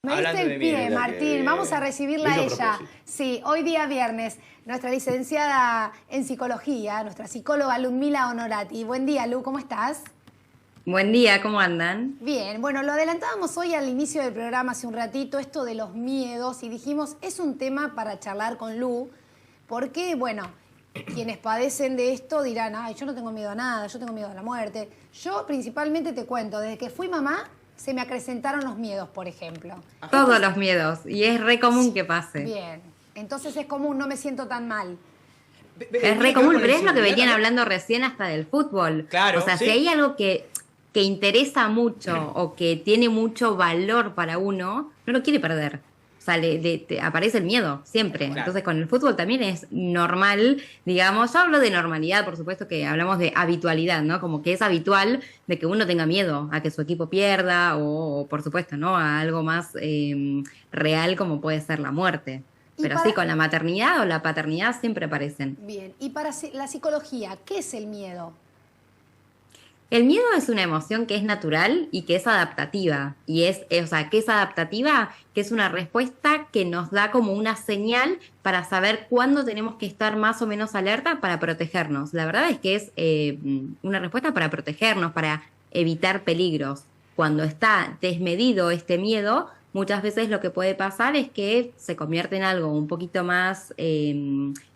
Me diste Hablando el de pie, miedo. Martín. Vamos a recibirla a Hizo ella. propósito. Sí, hoy día viernes, nuestra licenciada en psicología, nuestra psicóloga Ludmila Honorati. Buen día, Lu, ¿cómo estás? Buen día, ¿cómo andan? Bien, bueno, lo adelantábamos hoy al inicio del programa hace un ratito, esto de los miedos, y dijimos, es un tema para charlar con Lu, porque, bueno, quienes padecen de esto dirán, ay, yo no tengo miedo a nada, yo tengo miedo a la muerte. Yo principalmente te cuento, desde que fui mamá, se me acrecentaron los miedos, por ejemplo. Todos los miedos, y es re común que pase. Bien, entonces es común, no me siento tan mal. Es re común, pero es lo que venían hablando recién hasta del fútbol. Claro, o sea, sí. si hay algo que interesa mucho o que tiene mucho valor para uno, no lo quiere perder. O sea, te aparece el miedo, siempre. Claro. Entonces, con el fútbol también es normal, digamos, yo hablo de normalidad, por supuesto que hablamos de habitualidad, ¿no? Como que es habitual de que uno tenga miedo a que su equipo pierda o por supuesto, ¿no? A algo más real como puede ser la muerte. Y Pero para- sí, con la maternidad o la paternidad siempre aparecen. Bien, y para la psicología, ¿qué es el miedo? El miedo es una emoción que es natural y que es adaptativa. Y o sea, que es adaptativa, que es una respuesta que nos da como una señal para saber cuándo tenemos que estar más o menos alerta para protegernos. La verdad es que es una respuesta para protegernos, para evitar peligros. Cuando está desmedido este miedo, muchas veces lo que puede pasar es que se convierte en algo un poquito más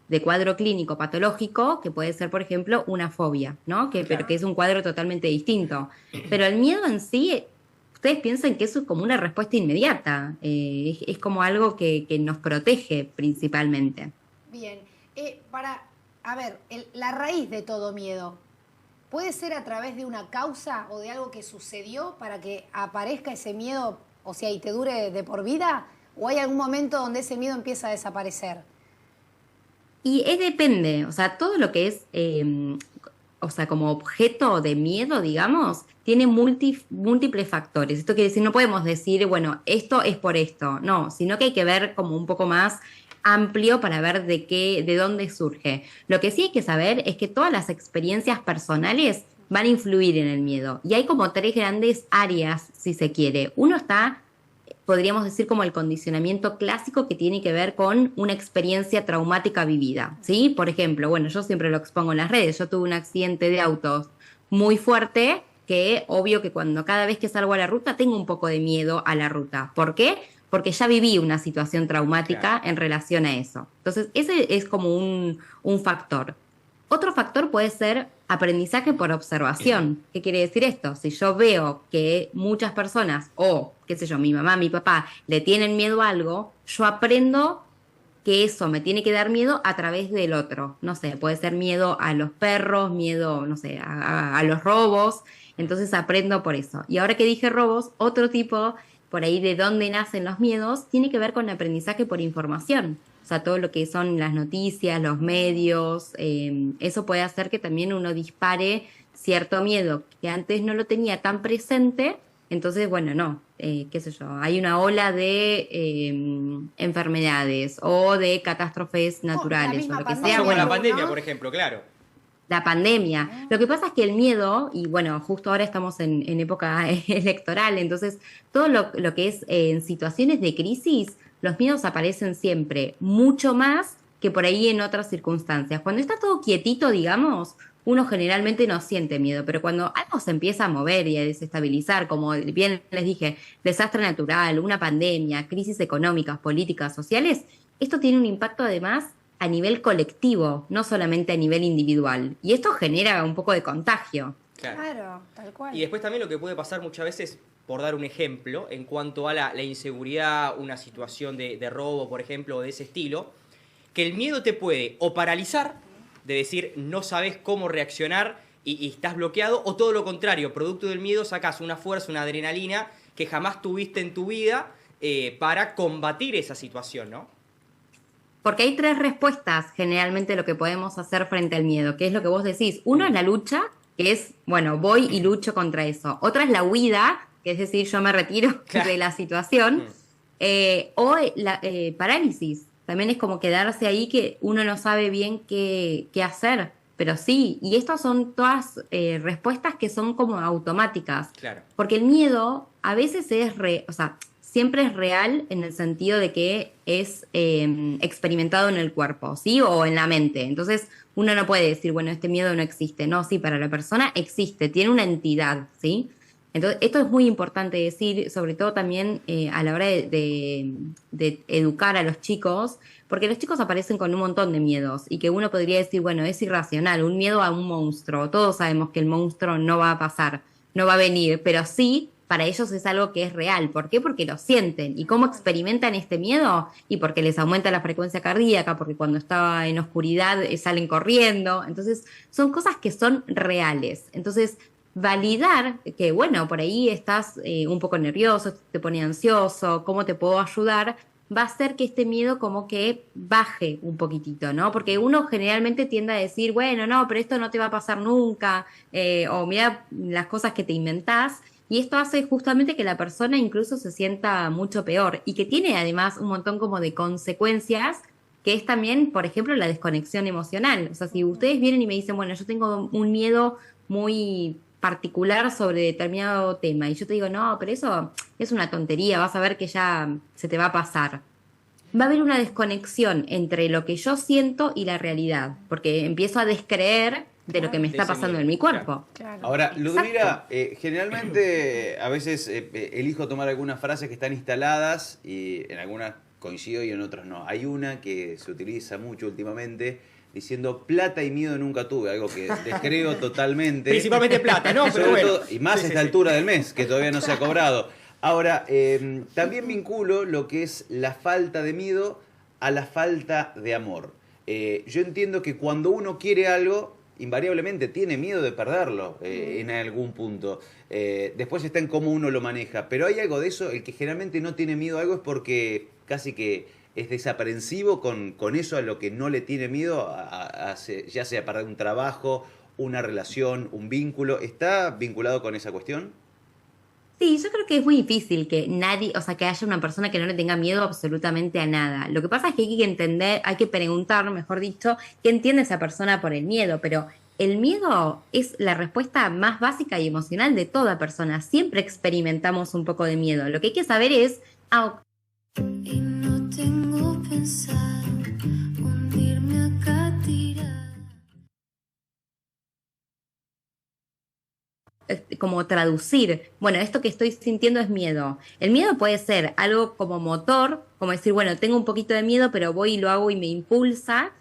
de cuadro clínico patológico, que puede ser, por ejemplo, una fobia, ¿no? Pero que es un cuadro totalmente distinto. Pero el miedo en sí, ustedes piensan que eso es como una respuesta inmediata, es como algo que nos protege principalmente. Bien, a ver, la raíz de todo miedo, ¿puede ser a través de una causa o de algo que sucedió para que aparezca ese miedo, o sea, y te dure de por vida? ¿O hay algún momento donde ese miedo empieza a desaparecer? Y depende, o sea, todo lo que es, o sea, como objeto de miedo, digamos, tiene múltiples factores. Esto quiere decir, no podemos decir, bueno, esto es por esto, no, sino que hay que ver como un poco más amplio para ver de dónde surge. Lo que sí hay que saber es que todas las experiencias personales van a influir en el miedo. Y hay como tres grandes áreas, si se quiere. Uno está, podríamos decir, como el condicionamiento clásico que tiene que ver con una experiencia traumática vivida, ¿sí? Por ejemplo, bueno, yo siempre lo expongo en las redes, yo tuve un accidente de autos muy fuerte que obvio que cuando cada vez que salgo a la ruta tengo un poco de miedo a la ruta. ¿Por qué? Porque ya viví una situación traumática en relación a eso. Entonces, ese es como un factor. Otro factor puede ser aprendizaje por observación. ¿Qué quiere decir esto? Si yo veo que muchas personas, o qué sé yo, mi mamá, mi papá, le tienen miedo a algo, yo aprendo que eso me tiene que dar miedo a través del otro. No sé, puede ser miedo a los perros, miedo, no sé, a los robos. Entonces aprendo por eso. Y ahora que dije robos, otro tipo, por ahí de dónde nacen los miedos, tiene que ver con aprendizaje por información. O sea, todo lo que son las noticias, los medios, eso puede hacer que también uno dispare cierto miedo que antes no lo tenía tan presente. Entonces, bueno, no, qué sé yo, hay una ola de enfermedades o de catástrofes naturales misma o lo que pandemia, sea. Pasó con la ¿no? pandemia, por ejemplo, claro. La pandemia. Lo que pasa es que el miedo, y bueno, justo ahora estamos en época electoral, entonces todo lo que es en situaciones de crisis, los miedos aparecen siempre mucho más que por ahí en otras circunstancias. Cuando está todo quietito, digamos, uno generalmente no siente miedo, pero cuando algo se empieza a mover y a desestabilizar, como bien les dije, desastre natural, una pandemia, crisis económicas, políticas, sociales, esto tiene un impacto además a nivel colectivo, no solamente a nivel individual. Y esto genera un poco de contagio. Claro. Claro, tal cual. Y después también lo que puede pasar muchas veces, por dar un ejemplo, en cuanto a la inseguridad, una situación de robo, por ejemplo, o de ese estilo, que el miedo te puede o paralizar, de decir no sabes cómo reaccionar y estás bloqueado, o todo lo contrario, producto del miedo sacas una fuerza, una adrenalina que jamás tuviste en tu vida para combatir esa situación, ¿no? Porque hay tres respuestas generalmente lo que podemos hacer frente al miedo, que es lo que vos decís. Uno es la lucha, que es, bueno, voy y lucho contra eso. Otra es la huida, que es decir, yo me retiro Claro. de la situación. O la parálisis. También es como quedarse ahí que uno no sabe bien qué hacer. Pero sí, y estas son todas respuestas que son como automáticas. Claro. Porque el miedo a veces o sea, siempre es real en el sentido de que es experimentado en el cuerpo, ¿sí? O en la mente. Entonces, uno no puede decir, bueno, este miedo no existe. No, sí, para la persona existe, tiene una entidad, ¿sí? Entonces, esto es muy importante decir, sobre todo también a la hora de educar a los chicos, porque los chicos aparecen con un montón de miedos y que uno podría decir, bueno, es irracional, un miedo a un monstruo. Todos sabemos que el monstruo no va a pasar, no va a venir, pero sí, para ellos es algo que es real. ¿Por qué? Porque lo sienten. ¿Y cómo experimentan este miedo? Y porque les aumenta la frecuencia cardíaca, porque cuando está en oscuridad salen corriendo. Entonces, son cosas que son reales. Entonces, validar que, bueno, por ahí estás un poco nervioso, te pone ansioso, ¿cómo te puedo ayudar? Va a hacer que este miedo como que baje un poquitito, ¿no? Porque uno generalmente tiende a decir, bueno, no, pero esto no te va a pasar nunca, o mira las cosas que te inventás, y esto hace justamente que la persona incluso se sienta mucho peor, y que tiene además un montón como de consecuencias, que es también, por ejemplo, la desconexión emocional. O sea, si ustedes vienen y me dicen, bueno, yo tengo un miedo muy particular sobre determinado tema y yo te digo, no, pero eso es una tontería, vas a ver que ya se te va a pasar. Va a haber una desconexión entre lo que yo siento y la realidad, porque empiezo a descreer de lo que me está pasando en mi cuerpo. Claro. Ahora, Ludmila, generalmente a veces elijo tomar algunas frases que están instaladas y en algunas coincido y en otras no. Hay una que se utiliza mucho últimamente diciendo plata y miedo nunca tuve, algo que descreo totalmente. Principalmente plata, ¿no? Pero Sobre bueno. todo, y más a esta altura del mes, que todavía no se ha cobrado. Ahora, también vinculo lo que es la falta de miedo a la falta de amor. Yo entiendo que cuando uno quiere algo, invariablemente tiene miedo de perderlo en algún punto. Después está en cómo uno lo maneja. Pero hay algo de eso, el que generalmente no tiene miedo a algo es porque casi que es desaprensivo con eso a lo que no le tiene miedo, ya sea para un trabajo, una relación, un vínculo. ¿Está vinculado con esa cuestión? Sí, yo creo que es muy difícil que nadie, o sea, que haya una persona que no le tenga miedo absolutamente a nada. Lo que pasa es que hay que entender, hay que preguntar, mejor dicho, qué entiende esa persona por el miedo, pero el miedo es la respuesta más básica y emocional de toda persona. Siempre experimentamos un poco de miedo. Lo que hay que saber es, y no tengo pensado hundirme acá tirada. como traducir, bueno, esto que estoy sintiendo es miedo. El miedo puede ser algo como motor, como decir, bueno, tengo un poquito de miedo, pero voy y lo hago y me impulsa.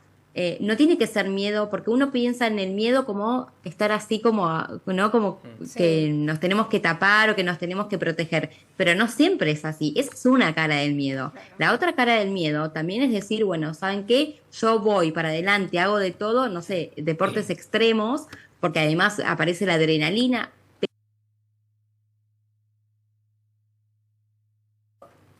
No tiene que ser miedo, porque uno piensa en el miedo como estar así como, ¿no? Como que nos tenemos que tapar o que nos tenemos que proteger, pero no siempre es así. Esa es una cara del miedo. La otra cara del miedo también es decir, bueno, ¿saben qué? Yo voy para adelante, hago de todo, no sé, deportes extremos, porque además aparece la adrenalina.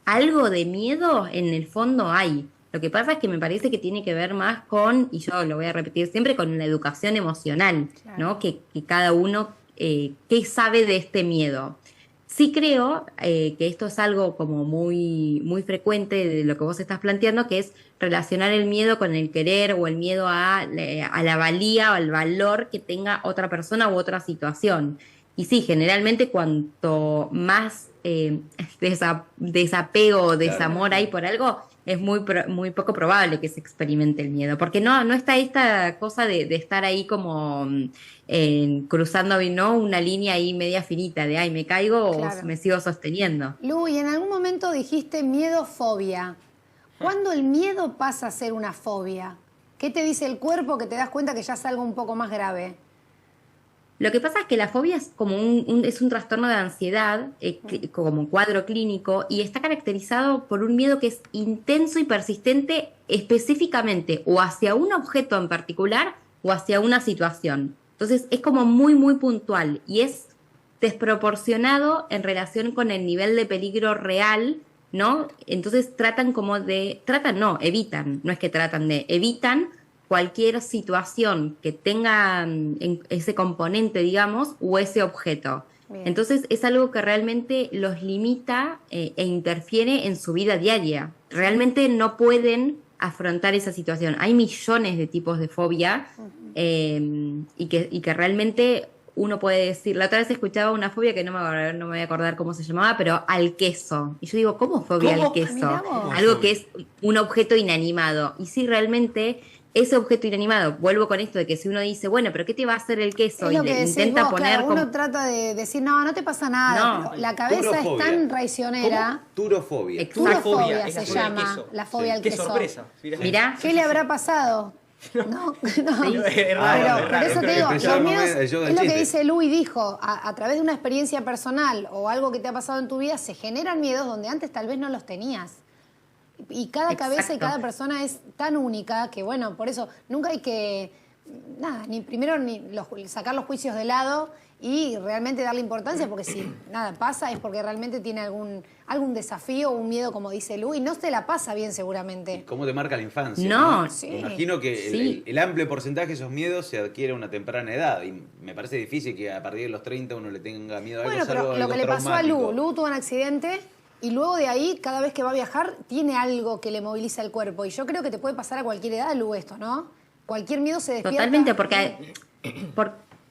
Algo de miedo en el fondo hay. Lo que pasa es que me parece que tiene que ver más con, y yo lo voy a repetir siempre, con la educación emocional, Claro. ¿no? Que cada uno, ¿qué sabe de este miedo? Sí creo que esto es algo como muy, muy frecuente de lo que vos estás planteando, que es relacionar el miedo con el querer o el miedo a la valía o al valor que tenga otra persona u otra situación. Y sí, generalmente cuanto más desapego o desamor hay por algo, es muy poco probable que se experimente el miedo, porque no está esta cosa de estar ahí como cruzando, ¿no? Una línea ahí media finita de, ay, me caigo Claro. o me sigo sosteniendo. Lu, y en algún momento dijiste miedo-fobia. ¿Cuándo el miedo pasa a ser una fobia? ¿Qué te dice el cuerpo que te das cuenta que ya es algo un poco más grave? Lo que pasa es que la fobia es como es un trastorno de ansiedad, como cuadro clínico, y está caracterizado por un miedo que es intenso y persistente específicamente o hacia un objeto en particular o hacia una situación. Entonces es como muy, muy puntual y es desproporcionado en relación con el nivel de peligro real, ¿no? Entonces evitan, no es que tratan de, evitan cualquier situación que tenga ese componente, digamos, o ese objeto. Bien. Entonces es algo que realmente los limita e interfiere en su vida diaria. Realmente no pueden afrontar esa situación. Hay millones de tipos de fobia y que realmente uno puede decir, la otra vez escuchaba una fobia que no me voy a acordar cómo se llamaba, pero al queso. Y yo digo, ¿cómo fobia ¿Cómo? al queso? Mirá vos. Algo que es un objeto inanimado. Y sí, realmente ese objeto inanimado, vuelvo con esto de que si uno dice, bueno, pero ¿qué te va a hacer el queso? Es Y lo que le decís intenta vos, poner claro, como... uno trata de decir, no te pasa nada, No. pero la cabeza es Turofobia. tan traicionera. Turofobia. Exacto. Turofobia es se la fobia al llama, queso. la fobia al Qué queso. sorpresa. Mirá, ¿Qué le habrá pasado? No. Es raro, Pero es raro. por eso te digo, Empezaba los el miedos, momento- el juego del es lo que chiste. dice Lu y dijo, a través de una experiencia personal o algo que te ha pasado en tu vida, se generan miedos donde antes tal vez no los tenías. Y cada cabeza y Exacto. cada persona es tan única que, bueno, por eso nunca hay que, sacar los juicios de lado y realmente darle importancia, porque si nada pasa es porque realmente tiene algún desafío o un miedo, como dice Lu, y no se la pasa bien seguramente. ¿Cómo te marca la infancia? No, sí. Imagino que Sí. el amplio porcentaje de esos miedos se adquiere a una temprana edad. Y me parece difícil que a partir de los 30 uno le tenga miedo a algo, Bueno, salvo pero lo algo que le pasó a traumático. Lu tuvo un accidente y luego de ahí, cada vez que va a viajar, tiene algo que le moviliza el cuerpo. Y yo creo que te puede pasar a cualquier edad, Lu, esto, ¿no? Cualquier miedo se despierta. totalmente,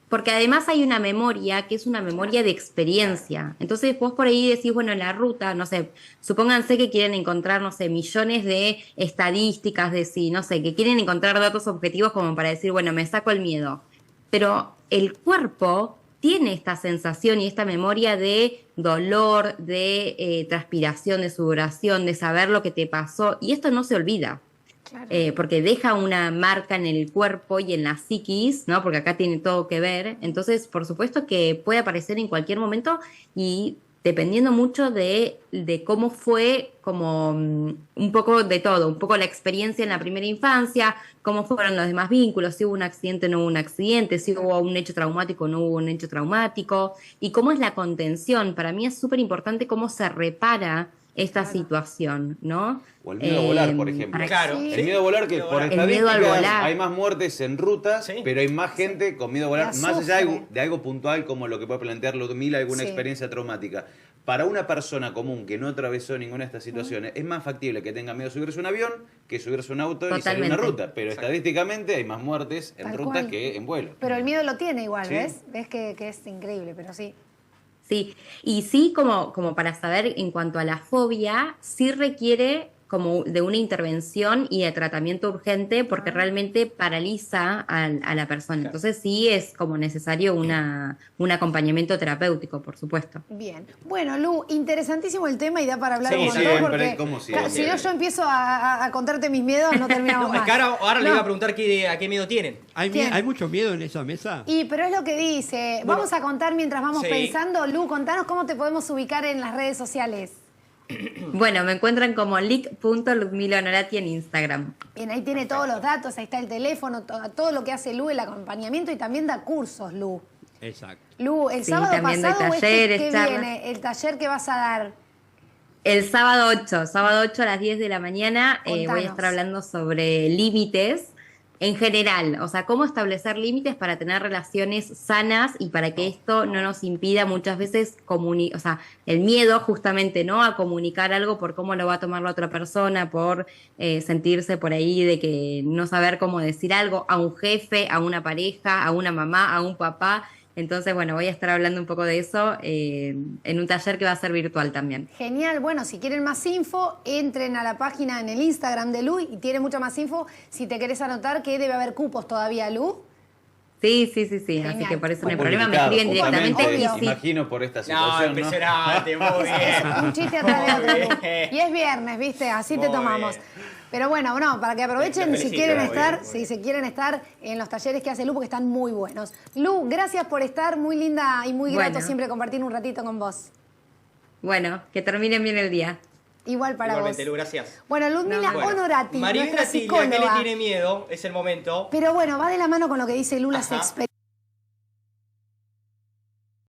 porque además hay una memoria que es una memoria de experiencia. Entonces vos por ahí decís, bueno, en la ruta, no sé, supónganse que quieren encontrar, no sé, millones de estadísticas de sí, no sé, que quieren encontrar datos objetivos como para decir, bueno, me saco el miedo. Pero el cuerpo tiene esta sensación y esta memoria de dolor, de transpiración, de sudoración, de saber lo que te pasó, y esto no se olvida. Claro. Porque deja una marca en el cuerpo y en la psiquis, ¿no? Porque acá tiene todo que ver. Entonces, por supuesto que puede aparecer en cualquier momento y dependiendo mucho de cómo fue, como un poco de todo, un poco la experiencia en la primera infancia, cómo fueron los demás vínculos, si hubo un accidente o no hubo un accidente, si hubo un hecho traumático o no hubo un hecho traumático, y cómo es la contención. Para mí es súper importante cómo se repara esta situación, ¿no? O el miedo a volar, por ejemplo. para- Claro. Sí. El miedo a volar, que El por miedo al estadísticas volar. hay más muertes en rutas, Sí. pero hay más gente con miedo a volar, La más allá sufre. de algo puntual como lo que puede plantear Ludmila, alguna Sí. experiencia traumática. Para una persona común que no atravesó ninguna de estas situaciones, es más factible que tenga miedo a subirse a un avión que subirse a un auto y salir a una Totalmente. ruta. Pero estadísticamente hay más muertes en Tal rutas cual. que en vuelo. Pero el miedo lo tiene igual, Sí. ¿ves? Ves que es increíble, pero sí. Sí, y sí, como para saber en cuanto a la fobia, sí requiere como de una intervención y de tratamiento urgente porque realmente paraliza a la persona. Claro. Entonces sí es como necesario un acompañamiento terapéutico, por supuesto. Bien. Bueno, Lu, interesantísimo el tema y da para hablar Sí, un montón siempre, porque como siempre. si no yo empiezo a contarte mis miedos, no terminamos No, es más. que ahora le No. iba a preguntar a qué miedo tienen. ¿Quién? ¿Hay mucho miedo en esa mesa? Pero es lo que dice. Bueno, Vamos a contar mientras vamos sí. pensando. Lu, contanos cómo te podemos ubicar en las redes sociales. Bueno, me encuentran como lic.ludmilahonorati en Instagram. Bien, ahí tiene todos los datos, ahí está el teléfono, todo lo que hace Lu, el acompañamiento y también da cursos, Lu. Exacto. Lu, el Sí, sábado también doy pasado, talleres, ¿qué charlas. viene? El taller que vas a dar. El sábado 8 a las 10 de la mañana voy a Contanos. estar hablando sobre límites en general, o sea, cómo establecer límites para tener relaciones sanas y para que esto no nos impida muchas veces o sea, el miedo justamente, ¿no? A comunicar algo por cómo lo va a tomar la otra persona, por sentirse por ahí de que no saber cómo decir algo a un jefe, a una pareja, a una mamá, a un papá. Entonces, bueno, voy a estar hablando un poco de eso en un taller que va a ser virtual también. Genial, bueno, si quieren más info, entren a la página en el Instagram de Lu y tiene mucha más info. Si te querés anotar, que debe haber cupos todavía, Lu. Sí. Así Genial. que por eso no hay Fue problema, me publicado, escriben directamente justamente, Obvio. y sí. imagino por esta No, situación, ¿no? impresionante, muy bien. Es un chiste atrás de otro. Muy Lu. bien. Y es viernes, ¿viste? Así te Muy tomamos. bien. Pero bueno, para que aprovechen Lo si felicito, quieren muy estar, bien, muy si bien. se quieren estar en los talleres que hace Lu, porque están muy buenos. Lu, gracias por estar, muy linda y muy grato Bueno. siempre compartir un ratito con vos. Bueno, que terminen bien el día. Igual para Igualmente, vos. Lu, gracias. Bueno, Ludmila No, Honorati, Maribel nuestra Natilia, ¿qué le psicóloga. tiene miedo? Es el momento. Pero bueno, va de la mano con lo que dice Lu, las Ajá. experiencias